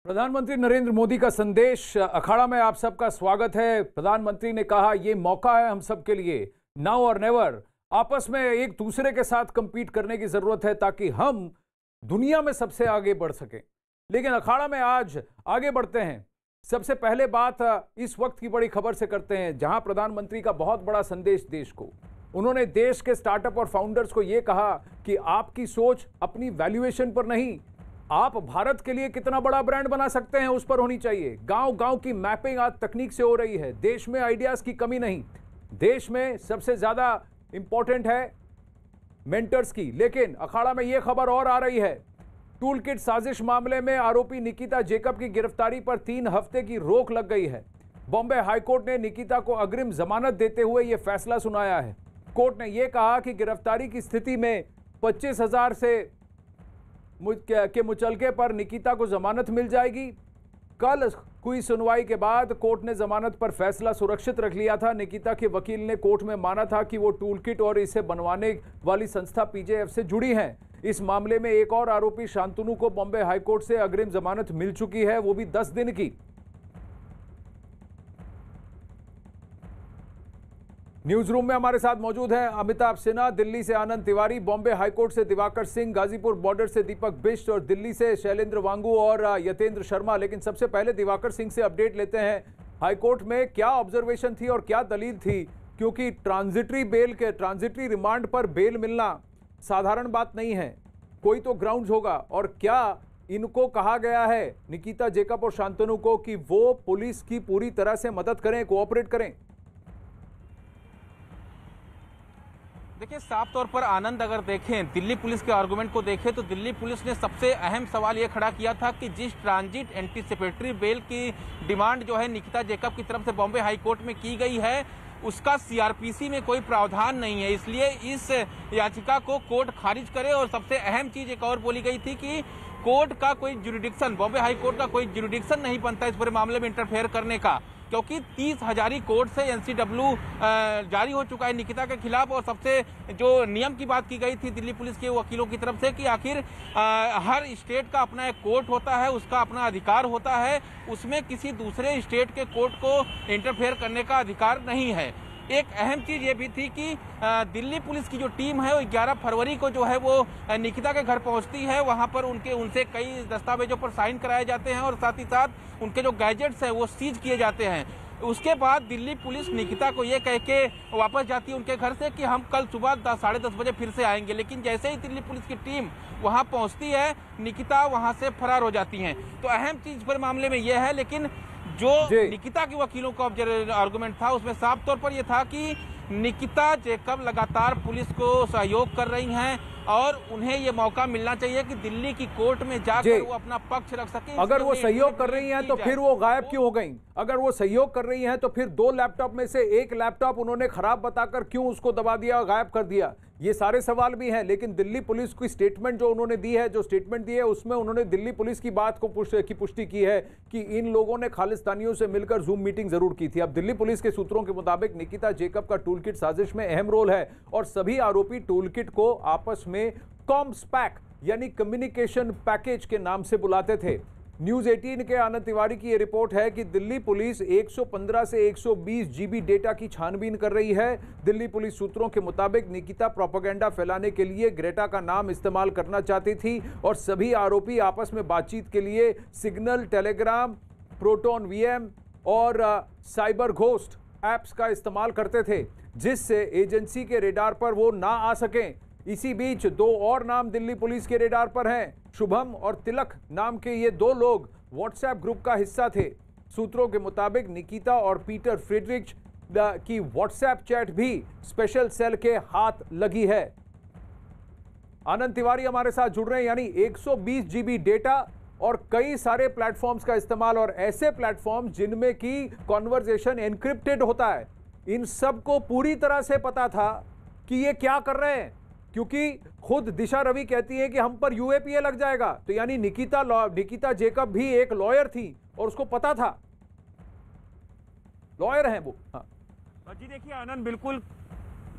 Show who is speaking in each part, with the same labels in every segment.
Speaker 1: प्रधानमंत्री नरेंद्र मोदी का संदेश अखाड़ा में आप सबका स्वागत है। प्रधानमंत्री ने कहा ये मौका है हम सब के लिए, नाउ और नेवर। आपस में एक दूसरे के साथ कंपीट करने की जरूरत है ताकि हम दुनिया में सबसे आगे बढ़ सकें। लेकिन अखाड़ा में आज आगे बढ़ते हैं। सबसे पहले बात इस वक्त की बड़ी खबर से करते हैं, जहां प्रधानमंत्री का बहुत बड़ा संदेश देश को। उन्होंने देश के स्टार्टअप और फाउंडर्स को यह कहा कि आपकी सोच अपनी वैल्यूएशन पर नहीं, आप भारत के लिए कितना बड़ा ब्रांड बना सकते हैं उस पर होनी चाहिए। गांव गांव की मैपिंग आज तकनीक से हो रही है। देश में आइडियाज की कमी नहीं, देश में सबसे ज्यादा इंपॉर्टेंट है मेंटर्स की। लेकिन अखाड़ा में यह खबर और आ रही है, टूल किट साजिश मामले में आरोपी निकिता जेकब की गिरफ्तारी पर 3 हफ्ते की रोक लग गई है। बॉम्बे हाईकोर्ट ने निकिता को अग्रिम जमानत देते हुए यह फैसला सुनाया है। कोर्ट ने यह कहा कि गिरफ्तारी की स्थिति में 25,000 के मुचलके पर निकिता को जमानत मिल जाएगी। कल हुई सुनवाई के बाद कोर्ट ने जमानत पर फैसला सुरक्षित रख लिया था। निकिता के वकील ने कोर्ट में माना था कि वो टूल किट और इसे बनवाने वाली संस्था पीजेएफ से जुड़ी हैं। इस मामले में एक और आरोपी शांतनु को बॉम्बे हाईकोर्ट से अग्रिम जमानत मिल चुकी है, वो भी 10 दिन की। न्यूज रूम में हमारे साथ मौजूद हैं अमिताभ सिन्हा, दिल्ली से आनंद तिवारी, बॉम्बे हाईकोर्ट से दिवाकर सिंह, गाजीपुर बॉर्डर से दीपक बिष्ट और दिल्ली से शैलेंद्र वांगू और यतेंद्र शर्मा। लेकिन सबसे पहले दिवाकर सिंह से अपडेट लेते हैं, हाईकोर्ट में क्या ऑब्जर्वेशन थी और क्या दलील थी? क्योंकि ट्रांजिटरी रिमांड पर बेल मिलना साधारण बात नहीं है, कोई तो ग्राउंड्स होगा। और क्या इनको कहा गया है, निकिता जेकब और शांतनु को, कि वो पुलिस की पूरी तरह से मदद करें, कोऑपरेट करें?
Speaker 2: देखिए, साफ तौर पर आनंद, अगर देखें दिल्ली पुलिस के आर्गुमेंट को देखें तो दिल्ली पुलिस ने सबसे अहम सवाल ये खड़ा किया था कि जिस ट्रांजिट एंटीसिपेटरी बेल की डिमांड जो है निकिता जेकब की तरफ से बॉम्बे हाई कोर्ट में की गई है, उसका सीआरपीसी में कोई प्रावधान नहीं है, इसलिए इस याचिका को कोर्ट खारिज करे। और सबसे अहम चीज एक और बोली गई थी कि कोर्ट का कोई जुरिडिक्शन, बॉम्बे हाई कोर्ट का कोई जुरिडिक्शन नहीं बनता इस पूरे मामले में इंटरफेयर करने का, क्योंकि 30,000 कोर्ट से एनसीडब्ल्यू जारी हो चुका है निकिता के खिलाफ। और सबसे जो नियम की बात की गई थी दिल्ली पुलिस के वकीलों की तरफ से कि आखिर हर स्टेट का अपना एक कोर्ट होता है, उसका अपना अधिकार होता है, उसमें किसी दूसरे स्टेट के कोर्ट को इंटरफेयर करने का अधिकार नहीं है। एक अहम चीज ये भी थी कि दिल्ली पुलिस की जो टीम है वो 11 फरवरी को जो है वो निकिता के घर पहुंचती है। वहां पर उनसे कई दस्तावेजों पर साइन कराए जाते हैं और साथ ही साथ उनके जो गैजेट्स हैं वो सीज किए जाते हैं। उसके बाद दिल्ली पुलिस निकिता को ये कह के वापस जाती है उनके घर से कि हम कल सुबह 10-10:30 बजे फिर से आएंगे। लेकिन जैसे ही दिल्ली पुलिस की टीम वहां पहुंचती है, निकिता वहां से फरार हो जाती हैं। तो अहम चीज पर मामले में यह है। लेकिन जो निकिता के वकीलों का आर्गुमेंट था उसमें साफ तौर पर यह था कि निकिता जेकब लगातार पुलिस को सहयोग कर रही हैं और उन्हें यह मौका मिलना चाहिए कि दिल्ली की कोर्ट में जाकर वो अपना पक्ष रख सके।
Speaker 1: अगर वो सहयोग कर रही हैं तो फिर वो गायब क्यों हो गई? अगर वो सहयोग कर रही हैं तो फिर 2 लैपटॉप में से एक लैपटॉप उन्होंने खराब बताकर क्यों उसको दबा दिया, गायब कर दिया? ये सारे सवाल भी हैं। लेकिन दिल्ली पुलिस की स्टेटमेंट जो उन्होंने दी है, जो स्टेटमेंट दी है, उसमें उन्होंने दिल्ली पुलिस की बात को पुष्टि की है कि इन लोगों ने खालिस्तानियों से मिलकर जूम मीटिंग जरूर की थी। अब दिल्ली पुलिस के सूत्रों के मुताबिक निकिता जेकब का टूलकिट साजिश में अहम रोल है और सभी आरोपी टूलकिट को आपस में कॉम्सपैक यानी कम्युनिकेशन पैकेज के नाम से बुलाते थे। न्यूज 18 के आनंद तिवारी की यह रिपोर्ट है कि दिल्ली पुलिस 115 से 120 जीबी डेटा की छानबीन कर रही है। दिल्ली पुलिस सूत्रों के मुताबिक निकिता प्रोपेगेंडा फैलाने के लिए ग्रेटा का नाम इस्तेमाल करना चाहती थी और सभी आरोपी आपस में बातचीत के लिए सिग्नल, टेलीग्राम, प्रोटोन वीएम और साइबर घोस्ट ऐप्स का इस्तेमाल करते थे, जिससे एजेंसी के रेडार पर वो ना आ सकें। इसी बीच 2 और नाम दिल्ली पुलिस के रेडार पर हैं। शुभम और तिलक नाम के ये 2 लोग व्हाट्सएप ग्रुप का हिस्सा थे। सूत्रों के मुताबिक निकिता और पीटर फ्रेडरिच की व्हाट्सएप चैट भी स्पेशल सेल के हाथ लगी है। आनंद तिवारी हमारे साथ जुड़ रहे हैं। यानी 120 जीबी डेटा और कई सारे प्लेटफॉर्म्स का इस्तेमाल, और ऐसे प्लेटफॉर्म जिनमें की कॉन्वर्जेशन एनक्रिप्टेड होता है। इन सबको पूरी तरह से पता था कि ये क्या कर रहे हैं, क्योंकि खुद दिशा रवि कहती है कि हम पर यूएपीए लग जाएगा। तो यानी निकिता जेकब भी एक लॉयर थी और उसको पता था, लॉयर हैं वो। हाँ
Speaker 2: जी देखिए आनंद, बिल्कुल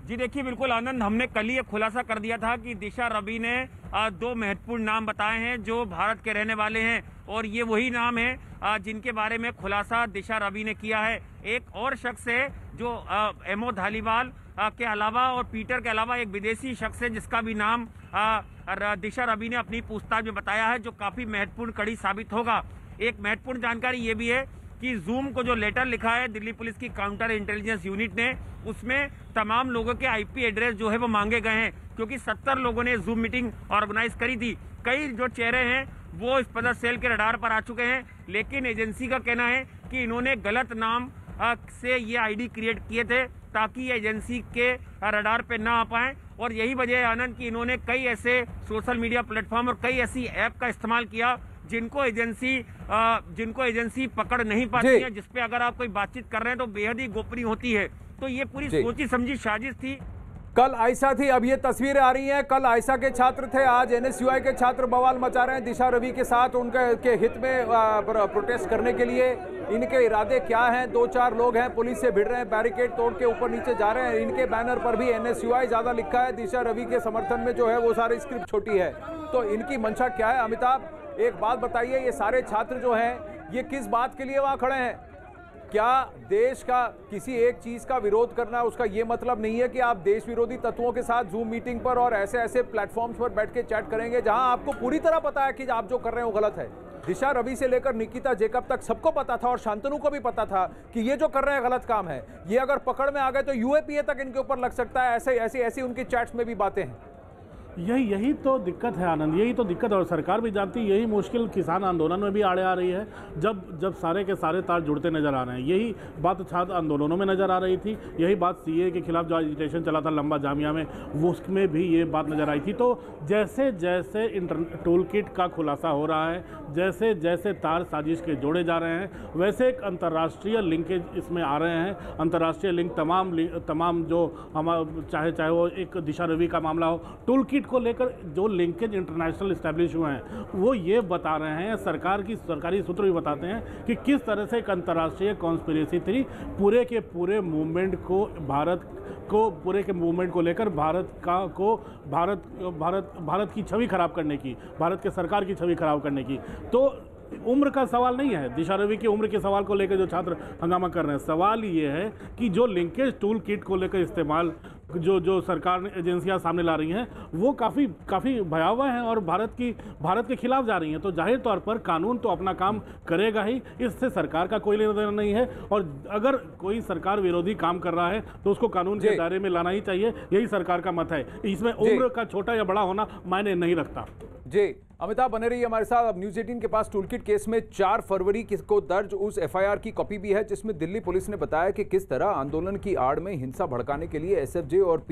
Speaker 2: जी देखिए, बिल्कुल आनंद, हमने कल ही खुलासा कर दिया था कि दिशा रवि ने 2 महत्वपूर्ण नाम बताए हैं जो भारत के रहने वाले हैं, और ये वही नाम है जिनके बारे में खुलासा दिशा रवि ने किया है। एक और शख्स है जो एमओ धालीवाल के अलावा और पीटर के अलावा एक विदेशी शख्स है जिसका भी नाम दिशा रवि ने अपनी पूछताछ में बताया है, जो काफी महत्वपूर्ण कड़ी साबित होगा। एक महत्वपूर्ण जानकारी ये भी है कि जूम को जो लेटर लिखा है दिल्ली पुलिस की काउंटर इंटेलिजेंस यूनिट ने, उसमें तमाम लोगों के आईपी एड्रेस जो है वो मांगे गए हैं, क्योंकि 70 लोगों ने जूम मीटिंग ऑर्गेनाइज करी थी। कई जो चेहरे हैं वो इस पदर सेल के रडार पर आ चुके हैं, लेकिन एजेंसी का कहना है कि इन्होंने गलत नाम से ये आईडी क्रिएट किए थे ताकि एजेंसी के रडार पे ना आ पाए, और यही वजह है आनंद कि इन्होंने कई ऐसे सोशल मीडिया प्लेटफॉर्म और कई ऐसी ऐप का इस्तेमाल किया जिनको एजेंसी पकड़ नहीं पाती है, जिसपे अगर आप कोई बातचीत कर रहे हैं तो बेहद ही गोपनीय होती है। तो ये पूरी सोची समझी साजिश थी।
Speaker 1: कल आयशा थी, अब ये तस्वीरें आ रही हैं। कल आयशा के छात्र थे, आज एनएसयूआई के छात्र बवाल मचा रहे हैं दिशा रवि के साथ उनके हित में प्रोटेस्ट करने के लिए। इनके इरादे क्या हैं? 2-4 लोग हैं, पुलिस से भिड़ रहे हैं, बैरिकेड तोड़ के ऊपर नीचे जा रहे हैं। इनके बैनर पर भी एनएसयूआई ज्यादा लिखा है, दिशा रवि के समर्थन में जो है वो सारी स्क्रिप्ट छोटी है। तो इनकी मंशा क्या है? अमिताभ, एक बात बताइए, ये सारे छात्र जो हैं ये किस बात के लिए वहां खड़े हैं? क्या देश का किसी एक चीज का विरोध करना, उसका ये मतलब नहीं है कि आप देश विरोधी तत्वों के साथ जूम मीटिंग पर और ऐसे ऐसे प्लेटफॉर्म्स पर बैठ के चैट करेंगे जहां आपको पूरी तरह पता है कि आप जो कर रहे हैं वो गलत है। दिशा रवि से लेकर निकिता जेकब तक सबको पता था और शांतनु को भी पता था कि ये जो कर रहे हैं गलत काम है। ये अगर पकड़ में आ गए तो यूएपीए तक इनके ऊपर लग सकता है। ऐसी उनकी चैट्स में भी बातें हैं।
Speaker 3: यही तो दिक्कत है आनंद, यही तो दिक्कत, और सरकार भी जानती है। यही मुश्किल किसान आंदोलन में भी आड़े आ रही है, जब सारे के सारे तार जुड़ते नजर आ रहे हैं। यही बात छात्र आंदोलनों में नजर आ रही थी, यही बात सीए के खिलाफ जो एजिटेशन चला था लंबा जामिया में, वो उसमें भी ये बात नजर आई थी। तो जैसे जैसे टूल किट का खुलासा हो रहा है, जैसे जैसे तार साजिश के जोड़े जा रहे हैं, वैसे एक अंतर्राष्ट्रीय लिंकेज इसमें आ रहे हैं। अंतर्राष्ट्रीय लिंक तमाम जो चाहे वो एक दिशा रवि का मामला हो, टूल किट को लेकर जो लिंकेज इंटरनेशनल एस्टैब्लिश हुए हैं वो ये बता रहे हैं, सरकारी सूत्र भी बताते हैं कि किस तरह से एक अंतर्राष्ट्रीय कॉन्स्पिरेसी थी पूरे के पूरे मूवमेंट को लेकर भारत की छवि खराब करने की, भारत के सरकार की छवि खराब करने की। तो उम्र का सवाल नहीं है, दिशा रवि की उम्र के सवाल को लेकर जो छात्र हंगामा कर रहे हैं, सवाल ये है कि जो लिंकेज टूल किट को लेकर इस्तेमाल जो सरकार ने एजेंसियां सामने ला रही हैं वो काफ़ी भयावह हैं और भारत के खिलाफ जा रही हैं। तो जाहिर तौर पर कानून तो अपना काम करेगा ही, इससे सरकार का कोई लेना देना नहीं है, और अगर कोई सरकार विरोधी काम कर रहा है तो उसको कानून के दायरे में लाना ही चाहिए, यही सरकार का मत है। इसमें उम्र का छोटा या बड़ा होना मायने नहीं रखता।
Speaker 1: जी अमिताभ बने रहिए हमारे साथ। अब न्यूज़ 18 के पास टूलकिट केस में 4 फरवरी को दर्ज उस एफआईआर की कॉपी भी है जिसमें दिल्ली पुलिस ने बताया कि किस तरह आंदोलन की आड़ में हिंसा भड़काने के लिए एसएफजे और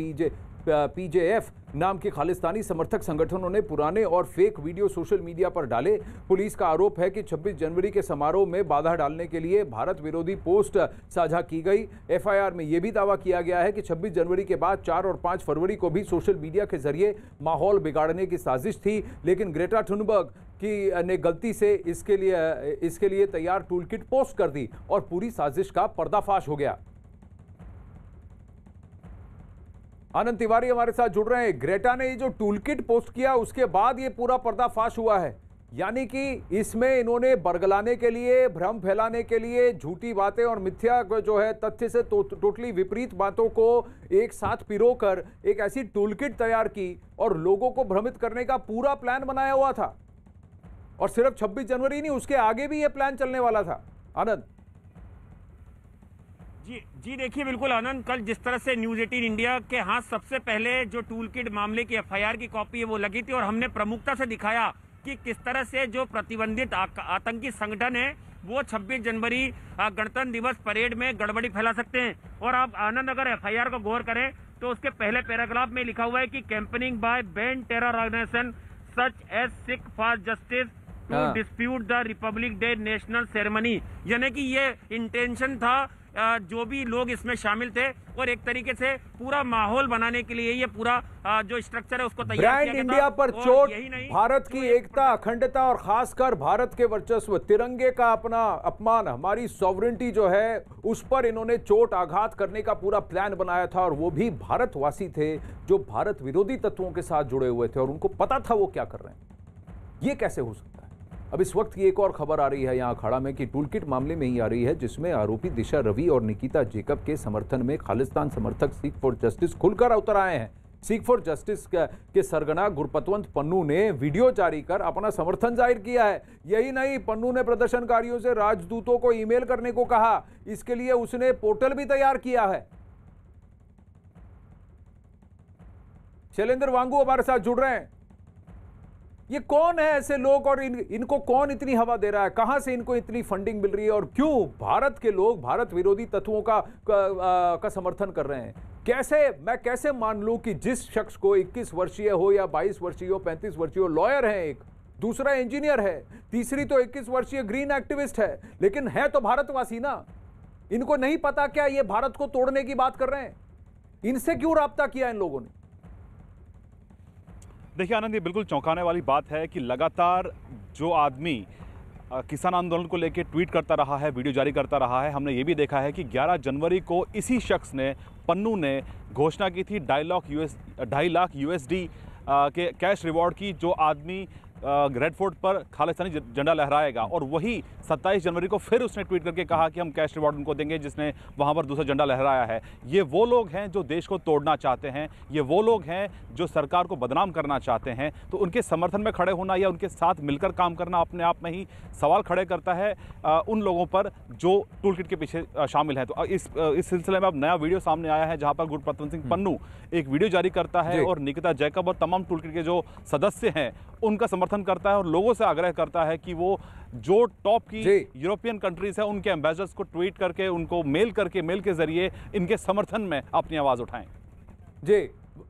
Speaker 1: पीजेएफ नाम के खालिस्तानी समर्थक संगठनों ने पुराने और फेक वीडियो सोशल मीडिया पर डाले। पुलिस का आरोप है कि 26 जनवरी के समारोह में बाधा डालने के लिए भारत विरोधी पोस्ट साझा की गई। एफआईआर में यह भी दावा किया गया है कि 26 जनवरी के बाद 4 और 5 फरवरी को भी सोशल मीडिया के जरिए माहौल बिगाड़ने की साजिश थी, लेकिन ग्रेटा थुनबर्ग ने गलती से इसके लिए तैयार टूलकिट पोस्ट कर दी और पूरी साजिश का पर्दाफाश हो गया। आनंद तिवारी हमारे साथ जुड़ रहे हैं। ग्रेटा ने ये जो टूलकिट पोस्ट किया उसके बाद ये पूरा पर्दाफाश हुआ है, यानी कि इसमें इन्होंने बरगलाने के लिए, भ्रम फैलाने के लिए, झूठी बातें और मिथ्या जो है तथ्य से टोटली विपरीत बातों को एक साथ पिरोकर एक ऐसी टूलकिट तैयार की और लोगों को भ्रमित करने का पूरा प्लान बनाया हुआ था। और सिर्फ 26 जनवरी नहीं, उसके आगे भी ये प्लान चलने वाला था। आनंद
Speaker 2: जी देखिए, बिल्कुल आनंद, कल जिस तरह से न्यूज़ 18 इंडिया के हाथ सबसे पहले जो टूलकिट मामले की एफआईआर की कॉपी है वो लगी थी और हमने प्रमुखता से दिखाया कि किस तरह से जो प्रतिबंधित आतंकी संगठन है वो 26 जनवरी गणतंत्र दिवस परेड में गड़बड़ी फैला सकते हैं। और आप आनंद अगर एफआईआर को गौर करें तो उसके पहले पैराग्राफ में लिखा हुआ है कि campaigning by banned terror organization such as Sikh for justice to dispute the republic day national ceremony, यानी कि ये इंटेंशन था
Speaker 4: जो भी लोग इसमें शामिल थे, और एक तरीके से पूरा माहौल बनाने के लिए ये पूरा जो स्ट्रक्चर है उसको तैयार
Speaker 1: ब्रांड
Speaker 4: किया गया
Speaker 1: इंडिया
Speaker 4: था।
Speaker 1: पर
Speaker 4: और
Speaker 1: चोट,
Speaker 4: यही नहीं,
Speaker 1: भारत की एकता, अखंडता और खासकर भारत के वर्चस्व, तिरंगे का अपना अपमान, हमारी सॉवरेंटी जो है उस पर इन्होंने चोट आघात करने का पूरा प्लान बनाया था। और वो भी भारतवासी थे जो भारत विरोधी तत्वों के साथ जुड़े हुए थे और उनको पता था वो क्या कर रहे हैं। ये कैसे हो सकता है? अब इस वक्त की एक और खबर आ रही है यहाँ अखाड़ा में कि टूलकिट मामले में ही आ रही है, जिसमें आरोपी दिशा रवि और निकिता जेकब के समर्थन में खालिस्तान समर्थक सीख फॉर जस्टिस खुलकर उतर आए हैं। सीख फॉर जस्टिस के सरगना गुरपतवंत पन्नू ने वीडियो जारी कर अपना समर्थन जाहिर किया है। यही नहीं, पन्नू ने प्रदर्शनकारियों से राजदूतों को ईमेल करने को कहा। इसके लिए उसने पोर्टल भी तैयार किया है। शैलेंद्र वांगू हमारे साथ जुड़ रहे हैं। ये कौन है ऐसे लोग और इनको कौन इतनी हवा दे रहा है? कहां से इनको इतनी फंडिंग मिल रही है और क्यों भारत के लोग भारत विरोधी तत्वों का समर्थन कर रहे हैं? मैं कैसे मान लूं कि जिस शख्स को 21 वर्षीय हो या 22 वर्षीय हो, 35 वर्षीय हो, लॉयर है एक, दूसरा इंजीनियर है, तीसरी तो 21 वर्षीय ग्रीन एक्टिविस्ट है, लेकिन है तो भारतवासी ना। इनको नहीं पता क्या ये भारत को तोड़ने की बात कर रहे हैं? इनसे क्यों राब्ता किया इन लोगों ने?
Speaker 5: देखिए आनंद, ये बिल्कुल चौंकाने वाली बात है कि लगातार जो आदमी किसान आंदोलन को लेकर ट्वीट करता रहा है, वीडियो जारी करता रहा है, हमने ये भी देखा है कि 11 जनवरी को इसी शख्स ने, पन्नू ने घोषणा की थी 2.5 लाख USD के कैश रिवॉर्ड की, जो आदमी रेड फोर्ट पर खालिस्तानी झंडा लहराएगा। और वही 27 जनवरी को फिर उसने ट्वीट करके कहा कि हम कैश रिवॉर्ड उनको देंगे जिसने वहां पर दूसरा झंडा लहराया है। ये वो लोग हैं जो देश को तोड़ना चाहते हैं, ये वो लोग हैं जो सरकार को बदनाम करना चाहते हैं। तो उनके समर्थन में खड़े होना या उनके साथ मिलकर काम करना अपने आप में ही सवाल खड़े करता है उन लोगों पर जो टूलकिट के पीछे शामिल हैं। तो इस सिलसिले में अब नया वीडियो सामने आया है जहां पर गुरपतवंत सिंह पन्नू एक वीडियो जारी करता है और निकिता जैकब और तमाम टूलकिट के जो सदस्य हैं उनका समर्थन करता है और लोगों से आग्रह करता है कि वो जो टॉप की यूरोपियन कंट्रीज है उनके एम्बेसडर्स को ट्वीट करके, उनको मेल के जरिए इनके समर्थन में अपनी आवाज उठाएं।
Speaker 1: जी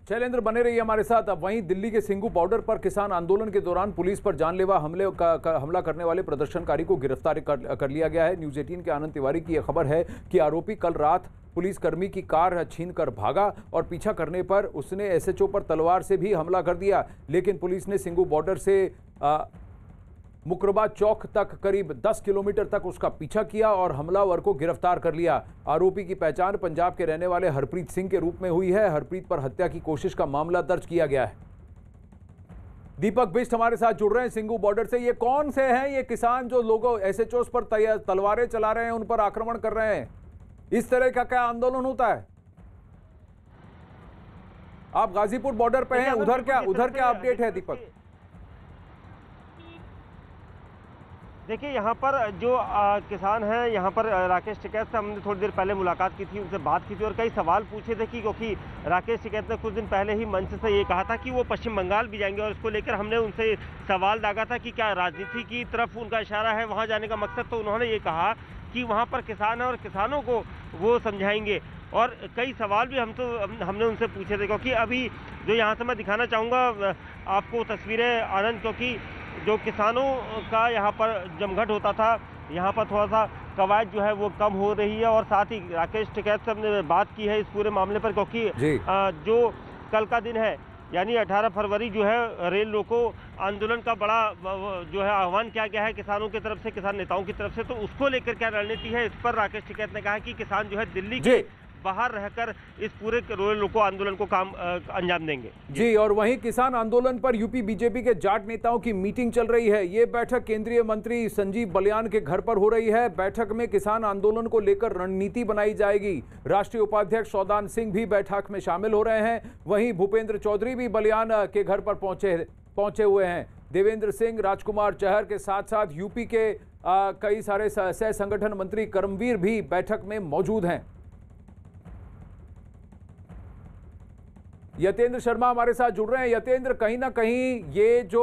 Speaker 1: शैलेंद्र बने रहिए हमारे साथ। अब वहीं दिल्ली के सिंघू बॉर्डर पर किसान आंदोलन के दौरान पुलिस पर जानलेवा हमला करने वाले प्रदर्शनकारी को गिरफ्तार कर लिया गया है। न्यूज़ 18 के आनंद तिवारी की यह खबर है कि आरोपी कल रात पुलिसकर्मी की कार छीनकर भागा और पीछा करने पर उसने SHO पर तलवार से भी हमला कर दिया। लेकिन पुलिस ने सिंघू बॉर्डर से मुकरबा चौक तक करीब 10 किलोमीटर तक उसका पीछा किया और हमलावर को गिरफ्तार कर लिया। आरोपी की पहचान पंजाब के रहने वाले हरप्रीत सिंह के रूप में हुई है। हरप्रीत पर हत्या की कोशिश का मामला दर्ज किया गया है। दीपक बिष्ट हमारे साथ जुड़ रहे हैं सिंघू बॉर्डर से। ये कौन से हैं ये किसान जो लोगों SHOs पर तलवारें चला रहे हैं, उन पर आक्रमण कर रहे हैं? इस तरह का क्या आंदोलन होता है? आप गाजीपुर बॉर्डर पे हैं, उधर क्या अपडेट है दीपक?
Speaker 6: देखिए यहाँ पर जो किसान हैं, यहाँ पर राकेश टिकैत से हमने थोड़ी देर पहले मुलाकात की थी, उनसे बात की थी और कई सवाल पूछे थे कि क्योंकि राकेश टिकैत ने कुछ दिन पहले ही मंच से ये कहा था कि वो पश्चिम बंगाल भी जाएंगे और इसको लेकर हमने उनसे सवाल दागा था कि क्या राजनीति की तरफ उनका इशारा है, वहाँ जाने का मकसद। तो उन्होंने ये कहा कि वहाँ पर किसान है और किसानों को वो समझाएंगे। और कई सवाल भी हमने उनसे पूछे थे, क्योंकि अभी जो यहाँ से मैं दिखाना चाहूँगा आपको तस्वीरें आनंद, क्योंकि जो किसानों का यहाँ पर जमघट होता था, यहाँ पर थोड़ा सा कवायद जो है वो कम हो रही है। और साथ ही राकेश टिकैत से हमने बात की है इस पूरे मामले पर, क्योंकि जो कल का दिन है यानी 18 फरवरी जो है रेल रोको आंदोलन का बड़ा जो है आह्वान किया गया है किसानों की तरफ से, किसान नेताओं की तरफ से। तो उसको लेकर क्या रणनीति है, इस पर राकेश टिकैत ने कहा कि किसान जो है दिल्ली के बाहर रहकर इस पूरे रेल रोको आंदोलन को अंजाम देंगे। जी,
Speaker 1: और वहीं किसान आंदोलन पर यूपी बीजेपी के जाट नेताओं की मीटिंग चल रही है। ये बैठक केंद्रीय मंत्री संजीव बलियान के घर पर हो रही है। बैठक में किसान आंदोलन को लेकर रणनीति बनाई जाएगी। राष्ट्रीय उपाध्यक्ष सौदान सिंह भी बैठक में शामिल हो रहे हैं। वहीं भूपेंद्र चौधरी भी बलियान के घर पर पहुंचे हुए हैं। देवेंद्र सिंह, राजकुमार चहर के साथ साथ यूपी के कई सारे सह संगठन मंत्री कर्मवीर भी बैठक में मौजूद हैं। यतेंद्र शर्मा हमारे साथ जुड़ रहे हैं। यतेंद्र, कहीं ना कहीं ये जो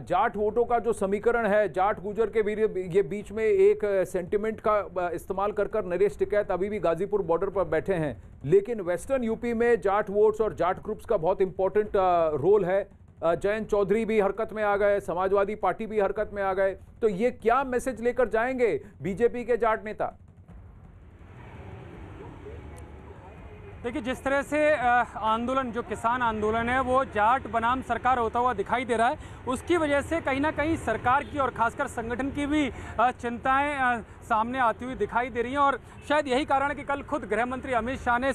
Speaker 1: जाट वोटों का जो समीकरण है, जाट गुजर के ये बीच में एक सेंटिमेंट का इस्तेमाल कर नरेश टिकैत अभी भी गाजीपुर बॉर्डर पर बैठे हैं, लेकिन वेस्टर्न यूपी में जाट वोट्स और जाट ग्रुप्स का बहुत इंपॉर्टेंट रोल है। जयंत चौधरी भी हरकत में आ गए, समाजवादी पार्टी भी हरकत में आ गए। तो ये क्या मैसेज लेकर जाएंगे बीजेपी के जाट नेता?
Speaker 7: देखिए, जिस तरह से आंदोलन, जो किसान आंदोलन है, वो जाट बनाम सरकार होता हुआ दिखाई दे रहा है, उसकी वजह से कहीं ना कहीं सरकार की और खासकर संगठन की भी चिंताएं सामने आती हुई दिखाई दे रही हैं। और शायद यही कारण है कि कल खुद गृह मंत्री अमित शाह ने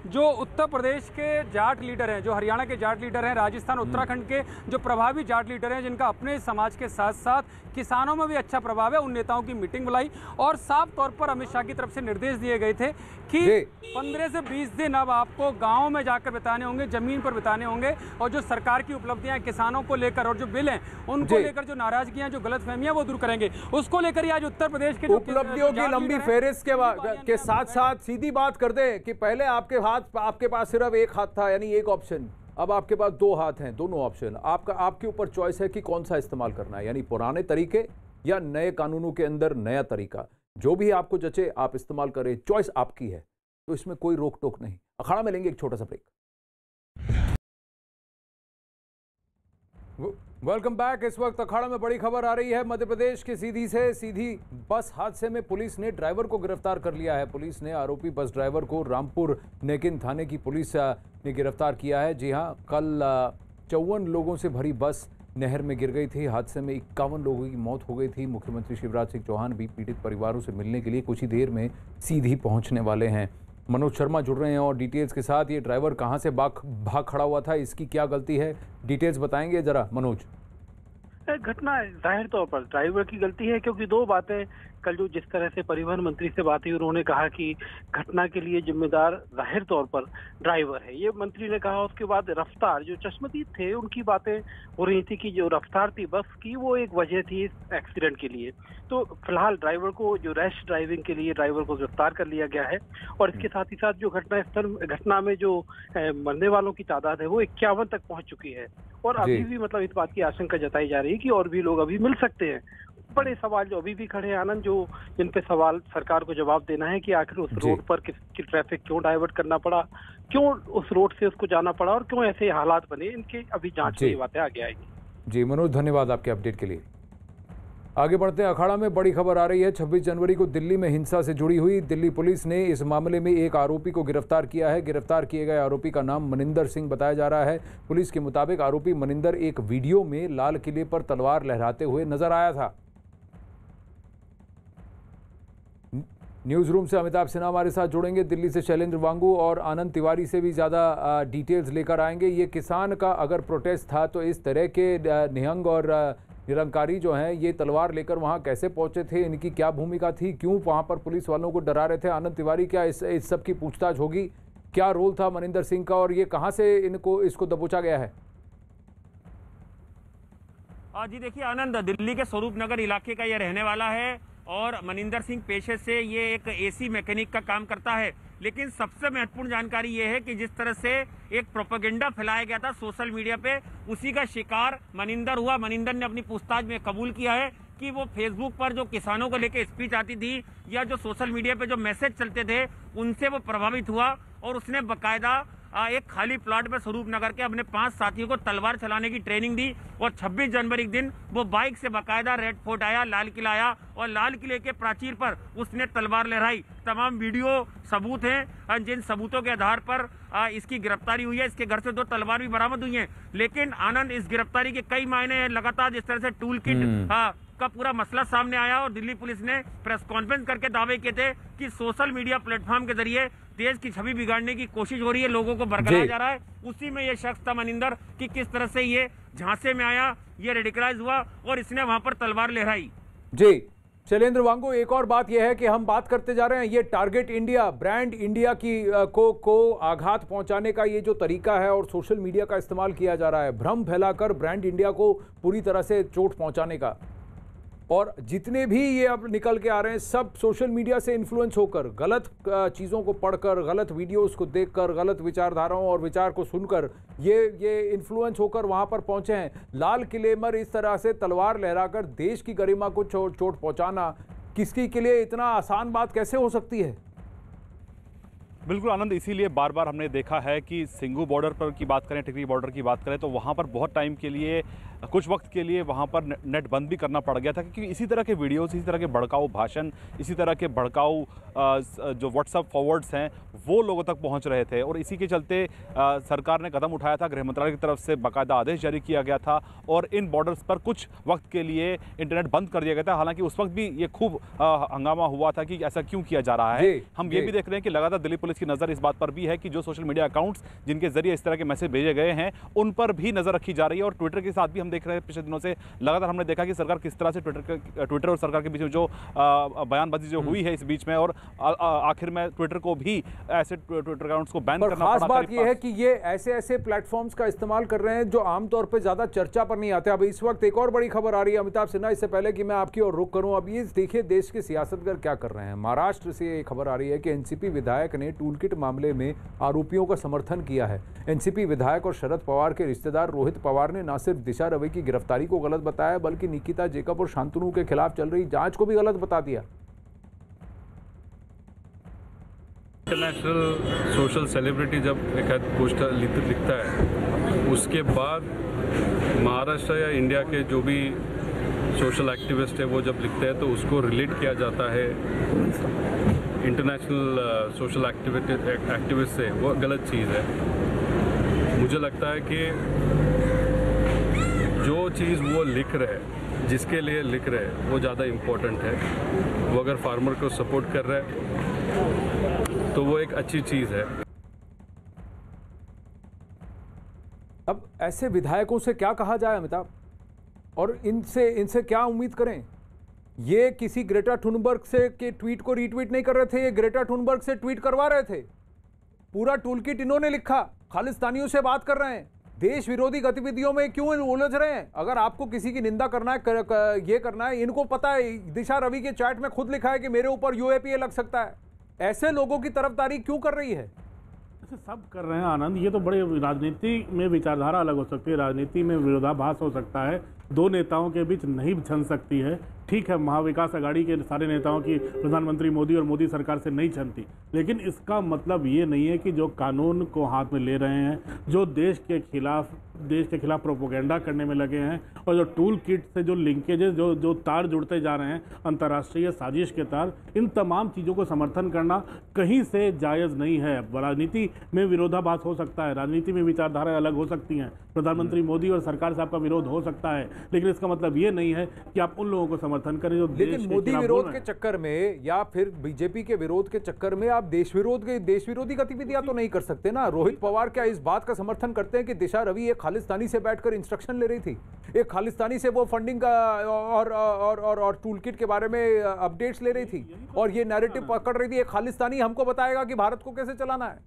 Speaker 7: जो उत्तर प्रदेश के जाट लीडर हैं, जो हरियाणा के जाट लीडर हैं, राजस्थान उत्तराखंड के जो प्रभावी जाट लीडर हैं, जिनका अपने समाज के साथ साथ किसानों में भी अच्छा प्रभाव है, उन नेताओं की मीटिंग बुलाई और साफ तौर पर अमित शाह की तरफ से निर्देश दिए गए थे कि 15 से 20 दिन अब आपको गाँव में जाकर बिताने होंगे, जमीन पर बिताने होंगे, और जो सरकार की उपलब्धियां किसानों को लेकर और जो बिल हैं उनको लेकर जो नाराजगियां, जो गलतफहमियां वो दूर करेंगे, उसको लेकर आज उत्तर प्रदेश के
Speaker 1: उपलब्धियों की लंबी फेहरिस्त के साथ साथ सीधी बात कर दें कि पहले आपके पास सिर्फ एक हाथ था, यानी एक ऑप्शन, अब आपके पास 2 हाथ हैं, दोनों ऑप्शन आपके ऊपर चॉइस है कि कौन सा इस्तेमाल करना है, यानी पुराने तरीके या नए कानूनों के अंदर नया तरीका, जो भी आपको जचे आप इस्तेमाल करें, चॉइस आपकी है, तो इसमें कोई रोक टोक नहीं। अखाड़ा में लेंगे एक छोटा सा ब्रेक। Welcome back. इस वक्त अखाड़ा में बड़ी खबर आ रही है मध्य प्रदेश के सीधी बस हादसे में पुलिस ने ड्राइवर को गिरफ्तार कर लिया है। पुलिस ने आरोपी बस ड्राइवर को रामपुर नेकिन थाने की पुलिस ने गिरफ्तार किया है। जी हां, कल 54 लोगों से भरी बस नहर में गिर गई थी। हादसे में 51 लोगों की मौत हो गई थी। मुख्यमंत्री शिवराज सिंह चौहान भी पीड़ित परिवारों से मिलने के लिए कुछ ही देर में सीधी पहुंचने वाले हैं। मनोज शर्मा जुड़ रहे हैं और डिटेल्स के साथ। ये ड्राइवर कहां से भाग खड़ा हुआ था, इसकी क्या गलती है, डिटेल्स बताएंगे जरा मनोज।
Speaker 8: घटना जाहिर तौर पर ड्राइवर की गलती है, क्योंकि 2 बातें कल जो जिस तरह से परिवहन मंत्री से बात हुई, उन्होंने कहा कि घटना के लिए जिम्मेदार जाहिर तौर पर ड्राइवर है, ये मंत्री ने कहा। उसके बाद रफ्तार, जो चश्मदीद थे उनकी बातें हो रही थी कि जो रफ्तार थी बस की वो एक वजह थी इस एक्सीडेंट के लिए। तो फिलहाल ड्राइवर को, जो रैश ड्राइविंग के लिए ड्राइवर को गिरफ्तार कर लिया गया है। और इसके साथ ही साथ जो घटना में जो मरने वालों की तादाद है वो 51 तक पहुंच चुकी है। और अभी भी मतलब इस बात की आशंका जताई जा रही है कि और भी लोग अभी मिल सकते हैं। बड़े सवाल जो अभी भी खड़े हैं आनंद, जो जिन पे सवाल सरकार को जवाब देना है कि आखिर उस रोड पर की ट्रैफिक क्यों डाइवर्ट करना पड़ा, क्यों उस रोड से उसको जाना पड़ा और क्यों ऐसे हालात बने, इनके अभी जांच में ये बातें आगे आएगी।
Speaker 1: जी मनोज, धन्यवाद आपके अपडेट के लिए। आगे बढ़ते हैं। अखाड़ा में बड़ी खबर आ रही है। 26 जनवरी को दिल्ली में हिंसा से जुड़ी हुई दिल्ली पुलिस ने इस मामले में एक आरोपी को गिरफ्तार किया है। गिरफ्तार किए गए आरोपी का नाम मनिंदर सिंह बताया जा रहा है। पुलिस के मुताबिक आरोपी मनिंदर एक वीडियो में लाल किले पर तलवार लहराते हुए नजर आया था। न्यूज़ रूम से अमिताभ सिन्हा हमारे साथ जुड़ेंगे। दिल्ली से शैलेंद्र वांगू और आनंद तिवारी से भी ज़्यादा डिटेल्स लेकर आएंगे। ये किसान का अगर प्रोटेस्ट था तो इस तरह के निहंग और निरंकारी जो हैं ये तलवार लेकर वहाँ कैसे पहुँचे थे, इनकी क्या भूमिका थी, क्यों वहाँ पर पुलिस वालों को डरा रहे थे? आनंद तिवारी, क्या इस सब की पूछताछ होगी? क्या रोल था मनिंदर सिंह का और ये कहाँ से इसको दबोचा गया है?
Speaker 4: जी देखिए आनंद, दिल्ली के स्वरूप नगर इलाके का ये रहने वाला है और मनिंदर सिंह पेशे से ये एक एसी मैकेनिक का काम करता है। लेकिन सबसे महत्वपूर्ण जानकारी ये है कि जिस तरह से एक प्रोपेगेंडा फैलाया गया था सोशल मीडिया पे, उसी का शिकार मनिंदर हुआ। मनिंदर ने अपनी पूछताछ में कबूल किया है कि वो फेसबुक पर जो किसानों को लेकर स्पीच आती थी या जो सोशल मीडिया पे जो मैसेज चलते थे उनसे वो प्रभावित हुआ और उसने बाकायदा एक खाली प्लॉट में स्वरूप नगर के अपने 5 साथियों को तलवार चलाने की ट्रेनिंग दी। और 26 जनवरी के दिन वो बाइक से बाकायदा रेड फोर्ट आया, लाल किला आया और लाल किले के प्राचीर पर उसने तलवार लहराई। तमाम वीडियो सबूत हैं, जिन सबूतों के आधार पर इसकी गिरफ्तारी हुई है। इसके घर से 2 तलवार भी बरामद हुई हैं। लेकिन आनंद, इस गिरफ्तारी के कई मायने हैं। लगातार जिस तरह से टूल किट का पूरा मसला सामने आया और दिल्ली पुलिस ने प्रेस कॉन्फ्रेंस करके दावे किए थे कि सोशल मीडिया प्लेटफॉर्म के जरिए देश की छवि बिगाड़ने की कोशिश हो रही है, लोगों को बरगलाया जा रहा है। उसी में ये शख्स था मनिंदर कि किस तरह से ये झांसे में आया, ये रेडिकलाइज हुआ और इसने वहां पर तलवार लहराई।
Speaker 1: जी शैलेंद्र वांगू, एक और बात यह है कि हम बात करते जा रहे हैं ये टारगेट इंडिया, ब्रांड इंडिया की को आघात पहुंचाने का ये जो तरीका है और सोशल मीडिया का इस्तेमाल किया जा रहा है, भ्रम फैलाकर ब्रांड इंडिया को पूरी तरह से चोट पहुंचाने का। और जितने भी ये अब निकल के आ रहे हैं सब सोशल मीडिया से इन्फ्लुएंस होकर, गलत चीज़ों को पढ़कर, गलत वीडियोस को देखकर, गलत विचारधाराओं और विचार को सुनकर ये इन्फ्लुएंस होकर वहाँ पर पहुँचे हैं। लाल किले पर इस तरह से तलवार लहराकर देश की गरिमा को चोट पहुँचाना किसी के लिए इतना आसान बात कैसे हो सकती है?
Speaker 5: बिल्कुल आनंद, इसीलिए बार बार हमने देखा है कि सिंघू बॉर्डर पर की बात करें, टिकरी बॉर्डर की बात करें तो वहाँ पर बहुत टाइम के लिए कुछ वक्त के लिए वहाँ पर नेट बंद भी करना पड़ गया था, क्योंकि इसी तरह के वीडियोस, इसी तरह के भड़काऊ भाषण, इसी तरह के भड़काऊ जो व्हाट्सएप फॉरवर्ड्स हैं वो लोगों तक पहुँच रहे थे। और इसी के चलते सरकार ने कदम उठाया था, गृह मंत्रालय की तरफ से बाकायदा आदेश जारी किया गया था और इन बॉर्डर्स पर कुछ वक्त के लिए इंटरनेट बंद कर दिया गया था। हालांकि उस वक्त भी ये खूब हंगामा हुआ था कि ऐसा क्यों किया जा रहा है। हम ये भी देख रहे हैं कि लगातार दिल्ली पुलिस की नज़र इस बात पर भी है कि जो सोशल मीडिया अकाउंट्स जिनके जरिए इस तरह के मैसेज भेजे गए हैं उन पर भी नज़र रखी जा रही है। और ट्विटर के साथ भी हम देख रहे हैं, पिछले दिनों से लगातार हमने देखा कि सरकार किस तरह से ट्विटर और सरकार के बीच में जो बयानबाजी जो हुई है इस बीच में, और आखिर में ट्विटर को भी ऐसे ट्विटर अकाउंट्स को बैन करना पड़ा।
Speaker 1: खास बात यह है कि ये ऐसे प्लेटफॉर्म्स का इस्तेमाल कर रहे हैं जो आमतौर पर ज्यादा चर्चा पर नहीं आते। अब इस वक्त एक और बड़ी खबर आ रही है अमिताभ सिन्हा, इससे पहले कि मैं आपकी ओर रुख करूं, अब ये देखिए देश के सियासतगर क्या कर रहे हैं। महाराष्ट्र से ये खबर आ रही है कि एनसीपी विधायक ने टूलकिट मामले में आरोपियों का समर्थन किया है। एनसीपी विधायक और शरद पवार के रिश्तेदार रोहित पवार ने न सिर्फ दिशा रवि की गिरफ्तारी को गलत बताया, बल्कि निकिता जेकब और शांतनु के खिलाफ चल रही जांच को भी गलत बता दिया।
Speaker 9: इंटरनेशनल सोशल सेलिब्रिटी जब एक पोस्टर लिखता है, उसके बाद महाराष्ट्र या इंडिया के जो भी सोशल एक्टिविस्ट है वो जब लिखते हैं तो उसको रिलेट किया जाता है इंटरनेशनल सोशल एक्टिविस्ट से, वो गलत चीज़ है। मुझे लगता है कि जो चीज़ वो लिख रहे हैं, जिसके लिए लिख रहे हैं, वो ज़्यादा इम्पोर्टेंट है। वो अगर फार्मर को सपोर्ट कर रहे हैं तो वो एक अच्छी चीज़ है।
Speaker 1: अब ऐसे विधायकों से क्या कहा जाए अमिताभ, और इनसे क्या उम्मीद करें? ये किसी ग्रेटा थुनबर्ग से के ट्वीट को रीट्वीट नहीं कर रहे थे, ये ग्रेटा थुनबर्ग से ट्वीट करवा रहे थे। पूरा टूलकिट इन्होंने लिखा, खालिस्तानियों से बात कर रहे हैं, देश विरोधी गतिविधियों में क्यों उलझ रहे हैं। अगर आपको किसी की निंदा करना है, ये करना है, इनको पता है, दिशा रवि के चैट में खुद लिखा है कि मेरे ऊपर यूएपीए लग सकता है। ऐसे लोगों की तरफदारी क्यों कर रही है?
Speaker 3: सब कर रहे हैं आनंद। ये तो बड़े, राजनीति में विचारधारा अलग हो सकती है, राजनीति में विरोधाभास हो सकता है, दो नेताओं के बीच नहीं छन सकती है। ठीक है, महाविकास अघाड़ी के सारे नेताओं की प्रधानमंत्री मोदी और मोदी सरकार से नहीं छनती, लेकिन इसका मतलब ये नहीं है कि जो कानून को हाथ में ले रहे हैं, जो देश के खिलाफ प्रोपोगेंडा करने में लगे हैं, और जो टूल किट से जो लिंकेजेस जो तार जुड़ते जा रहे हैं, अंतर्राष्ट्रीय साजिश के तार, इन तमाम चीज़ों को समर्थन करना कहीं से जायज़ नहीं है। राजनीति में विरोधाभास हो सकता है, राजनीति में विचारधाराएं अलग हो सकती हैं, प्रधानमंत्री मोदी और सरकार से आपका विरोध हो सकता है, लेकिन इसका मतलब ये नहीं है कि आप उन लोगों को समर्थन करें जो
Speaker 1: लेकिन मोदी विरोध के चक्कर में या फिर बीजेपी के विरोध के चक्कर में आप देश विरोधी गतिविधियां तो नहीं कर सकते ना। रोहित पवार क्या इस बात का समर्थन करते हैं कि दिशा रवि एक खालिस्तानी से बैठकर इंस्ट्रक्शन ले रही थी, एक खालिस्तानी से वो फंडिंग का और टूलकिट के बारे में अपडेट्स ले रही थी, और ये नैरेटिव पकड़ रही थी एक खालिस्तानी हमको बताएगा कि भारत को कैसे चलाना है?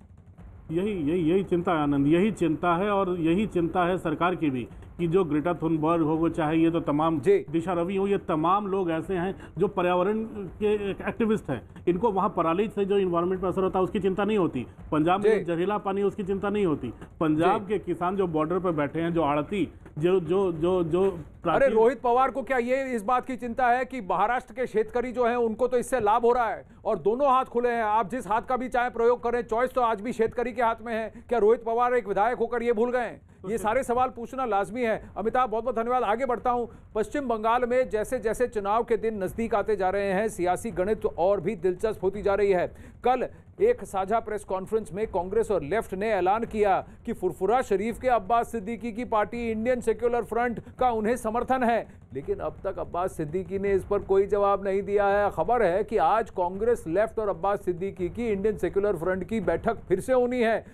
Speaker 3: यही चिंता है आनंद, यही चिंता है, और यही चिंता है सरकार की भी कि जो ग्रेटा थुनबर्ग हो, वो चाहे ये तो तमाम दिशा रवि हो, ये तमाम लोग ऐसे हैं जो पर्यावरण के एक्टिविस्ट हैं। इनको वहाँ पराली से जो इन्वायरमेंट पर असर होता है उसकी चिंता नहीं होती, पंजाब में जहरीला पानी उसकी चिंता नहीं होती, पंजाब के किसान जो बॉर्डर पर बैठे हैं, जो आड़ती जो
Speaker 1: अरे रोहित पवार को क्या ये इस बात की चिंता है कि महाराष्ट्र के शेतकरी जो हैं उनको तो इससे लाभ हो रहा है, और दोनों हाथ खुले हैं, आप जिस हाथ का भी चाहे प्रयोग करें, चॉइस तो आज भी शेतकरी के हाथ में है। क्या रोहित पवार एक विधायक होकर ये भूल गए? ये सारे सवाल पूछना लाजमी है। अमिताभ, बहुत बहुत धन्यवाद। आगे बढ़ता हूं। पश्चिम बंगाल में जैसे जैसे चुनाव के दिन नजदीक आते जा रहे हैं, सियासी गणित और भी दिलचस्प होती जा रही है। कल एक साझा प्रेस कॉन्फ्रेंस में कांग्रेस और लेफ्ट ने ऐलान किया कि फुरफुरा शरीफ के अब्बास सिद्दीकी की पार्टी इंडियन सेक्युलर फ्रंट का उन्हें समर्थन है, लेकिन अब तक अब्बास सिद्दीकी ने इस पर कोई जवाब नहीं दिया है। खबर है कि आज कांग्रेस, लेफ्ट और अब्बास सिद्दीकी की इंडियन सेक्युलर फ्रंट की बैठक फिर से होनी है,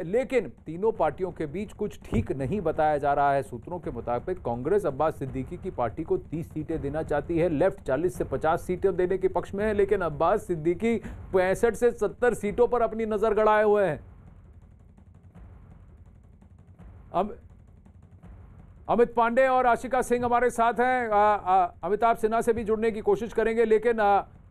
Speaker 1: लेकिन तीनों पार्टियों के बीच कुछ ठीक नहीं बताया जा रहा है। सूत्रों के मुताबिक कांग्रेस अब्बास सिद्दीकी की पार्टी को 30 सीटें देना चाहती है, लेफ्ट 40 से 50 सीटें देने के पक्ष में है, लेकिन अब्बास सिद्दीकी 65 से 70 सीटों पर अपनी नजर गड़ाए हुए हैं। अब अमित पांडे और आशिका सिंह हमारे साथ हैं, अमिताभ सिन्हा से भी जुड़ने की कोशिश करेंगे, लेकिन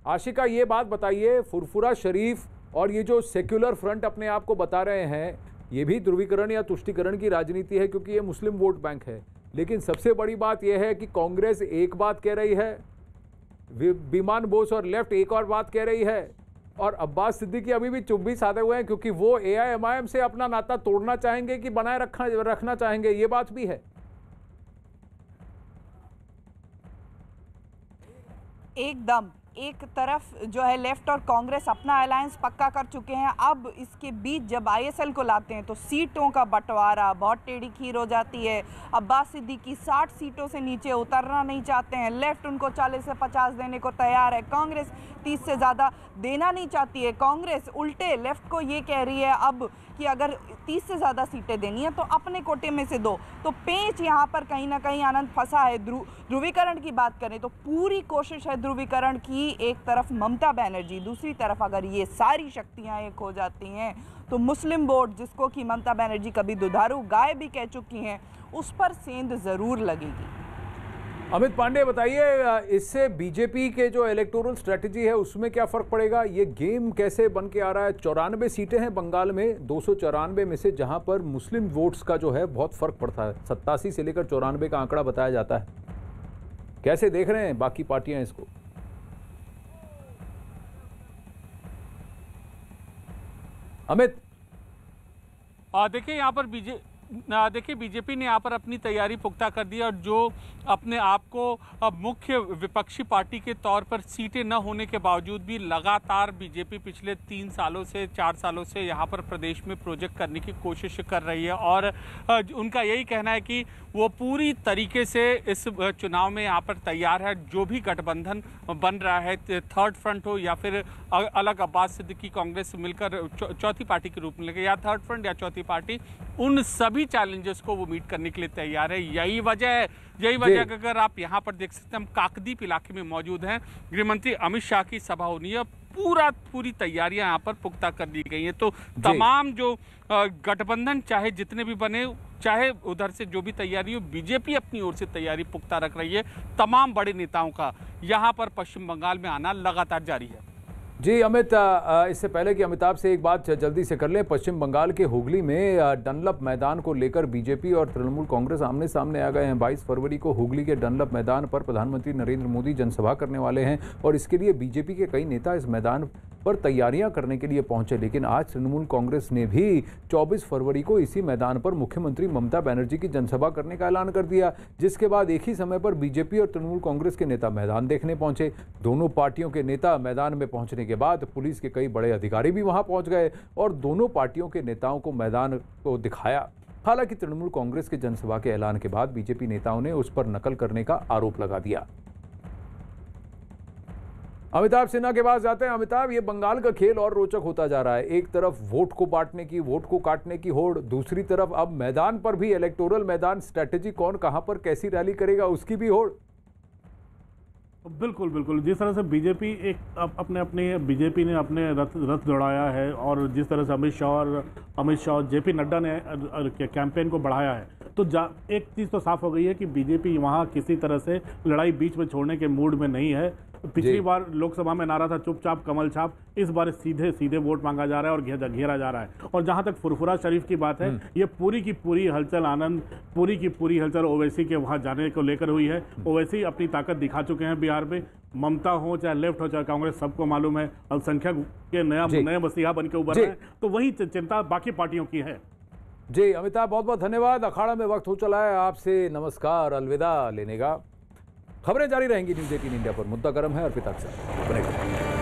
Speaker 1: आशिका ये बात बताइए, फुरफुरा शरीफ और ये जो सेक्युलर फ्रंट अपने आप को बता रहे हैं, ये भी ध्रुवीकरण या तुष्टीकरण की राजनीति है, क्योंकि ये मुस्लिम वोट बैंक है। लेकिन सबसे बड़ी बात यह है कि कांग्रेस एक बात कह रही है, विमान बोस और लेफ्ट एक और बात कह रही है, और अब्बास सिद्दीकी अभी भी चुप भी साधे हुए हैं, क्योंकि वो AIMIM से अपना नाता तोड़ना चाहेंगे कि बनाए रखना चाहेंगे, ये बात भी है।
Speaker 10: एकदम एक तरफ जो है लेफ्ट और कांग्रेस अपना अलायंस पक्का कर चुके हैं। अब इसके बीच जब आईएसएल को लाते हैं तो सीटों का बंटवारा बहुत टेढ़ी खीर हो जाती है। अब्बास सिद्दीकी 60 सीटों से नीचे उतरना नहीं चाहते हैं, लेफ्ट उनको 40 से 50 देने को तैयार है, कांग्रेस 30 से ज़्यादा देना नहीं चाहती है। कांग्रेस उल्टे लेफ्ट को ये कह रही है अब कि अगर 30 से ज़्यादा सीटें देनी है तो अपने कोटे में से दो। तो पेंच यहाँ पर कहीं ना कहीं आनंद फंसा है। ध्रुवीकरण की बात करें तो पूरी कोशिश है ध्रुवीकरण की। एक तरफ ममता बनर्जी, दूसरी तरफ अगर ये सारी शक्तियाँ एक हो जाती हैं तो मुस्लिम वोट, जिसको कि ममता बनर्जी कभी दुधारू गाय भी कह चुकी हैं, उस पर सेंध ज़रूर लगेगी।
Speaker 1: अमित पांडे बताइए, इससे बीजेपी के जो इलेक्टोरल स्ट्रेटजी है उसमें क्या फर्क पड़ेगा? ये गेम कैसे बन के आ रहा है? 94 सीटें हैं बंगाल में, 294 में से जहां पर मुस्लिम वोट्स का जो है बहुत फर्क पड़ता है। 87 से लेकर 94 का आंकड़ा बताया जाता है। कैसे देख रहे हैं बाकी पार्टियां इसको? अमित,
Speaker 11: देखिए यहाँ पर बीजेपी ने यहाँ पर अपनी तैयारी पुख्ता कर दी और जो अपने आप को मुख्य विपक्षी पार्टी के तौर पर सीटें न होने के बावजूद भी लगातार बीजेपी पिछले 3 सालों से 4 सालों से यहाँ पर प्रदेश में प्रोजेक्ट करने की कोशिश कर रही है। और उनका यही कहना है कि वो पूरी तरीके से इस चुनाव में यहाँ पर तैयार है। जो भी गठबंधन बन रहा है, थर्ड फ्रंट हो या फिर अलग अब्बास सिद्दीकी कांग्रेस मिलकर चौथी पार्टी के रूप में लेकर, या थर्ड फ्रंट या चौथी पार्टी, उन सभी चैलेंजेस को वो मीट करने के लिए तैयार है। यही वजह है अगर आप यहाँ पर देख सकते हैं, हम काकद्वीप इलाके में मौजूद हैं, गृह मंत्री अमित शाह की सभा होनी है, पूरी तैयारियां यहाँ पर पुख्ता कर दी गई हैं। तो तमाम जो गठबंधन चाहे जितने भी बने, चाहे उधर से जो भी तैयारी हो, बीजेपी अपनी ओर से तैयारी पुख्ता रख रही है। तमाम बड़े नेताओं का यहाँ पर पश्चिम बंगाल में आना लगातार जारी है।
Speaker 1: जी अमित, इससे पहले कि अमिताभ से एक बात जल्दी से कर लें, पश्चिम बंगाल के हुगली में डनलप मैदान को लेकर बीजेपी और तृणमूल कांग्रेस आमने सामने आ गए हैं। 22 फरवरी को हुगली के डनलप मैदान पर प्रधानमंत्री नरेंद्र मोदी जनसभा करने वाले हैं और इसके लिए बीजेपी के कई नेता इस मैदान पर तैयारियां करने के लिए पहुंचे। लेकिन आज तृणमूल कांग्रेस ने भी 24 फरवरी को इसी मैदान पर मुख्यमंत्री ममता बनर्जी की जनसभा करने का ऐलान कर दिया, जिसके बाद एक ही समय पर बीजेपी और तृणमूल कांग्रेस के नेता मैदान देखने पहुंचे। दोनों पार्टियों के नेता मैदान में पहुंचने के बाद पुलिस के कई बड़े अधिकारी भी वहां पहुंच गए और दोनों पार्टियों के नेताओं को मैदान को दिखाया। हालांकि तृणमूल कांग्रेस के जनसभा के ऐलान के बाद बीजेपी नेताओं ने उस पर नकल करने का आरोप लगा दिया। अमिताभ सिन्हा के पास जाते हैं। अमिताभ, ये बंगाल का खेल और रोचक होता जा रहा है। एक तरफ वोट को बांटने की, वोट को काटने की होड़, दूसरी तरफ अब मैदान पर भी इलेक्टोरल मैदान स्ट्रेटेजी, कौन कहां पर कैसी रैली करेगा उसकी भी होड़।
Speaker 3: बिल्कुल जिस तरह से बीजेपी बीजेपी ने अपने रथ दौड़ाया है और जिस तरह से अमित शाह और जेपी नड्डा ने कैंपेन को बढ़ाया है, तो एक चीज़ तो साफ हो गई है कि बीजेपी वहाँ किसी तरह से लड़ाई बीच में छोड़ने के मूड में नहीं है। पिछली बार लोकसभा में नारा था चुपचाप कमल छाप, इस बार सीधे वोट मांगा जा रहा है और घेरा जा रहा है। और जहां तक फुरफुरा शरीफ की बात है, ये पूरी की पूरी हलचल आनंद, पूरी की पूरी हलचल ओवैसी के वहां जाने को लेकर हुई है। ओवैसी अपनी ताकत दिखा चुके हैं बिहार में, ममता हो चाहे लेफ्ट हो चाहे कांग्रेस, सबको मालूम है अल्पसंख्यक के नए मसीहा बन के उभर रहे हैं। तो वही चिंता बाकी पार्टियों की है।
Speaker 1: जी अमिताभ, बहुत बहुत धन्यवाद। अखाड़ा में वक्त हो चला है आपसे नमस्कार अलविदा लेने का। खबरें जारी रहेंगी न्यूज़ 18 इंडिया पर। मुद्दा गर्म है, अर्पिता के साथ बने रहिए।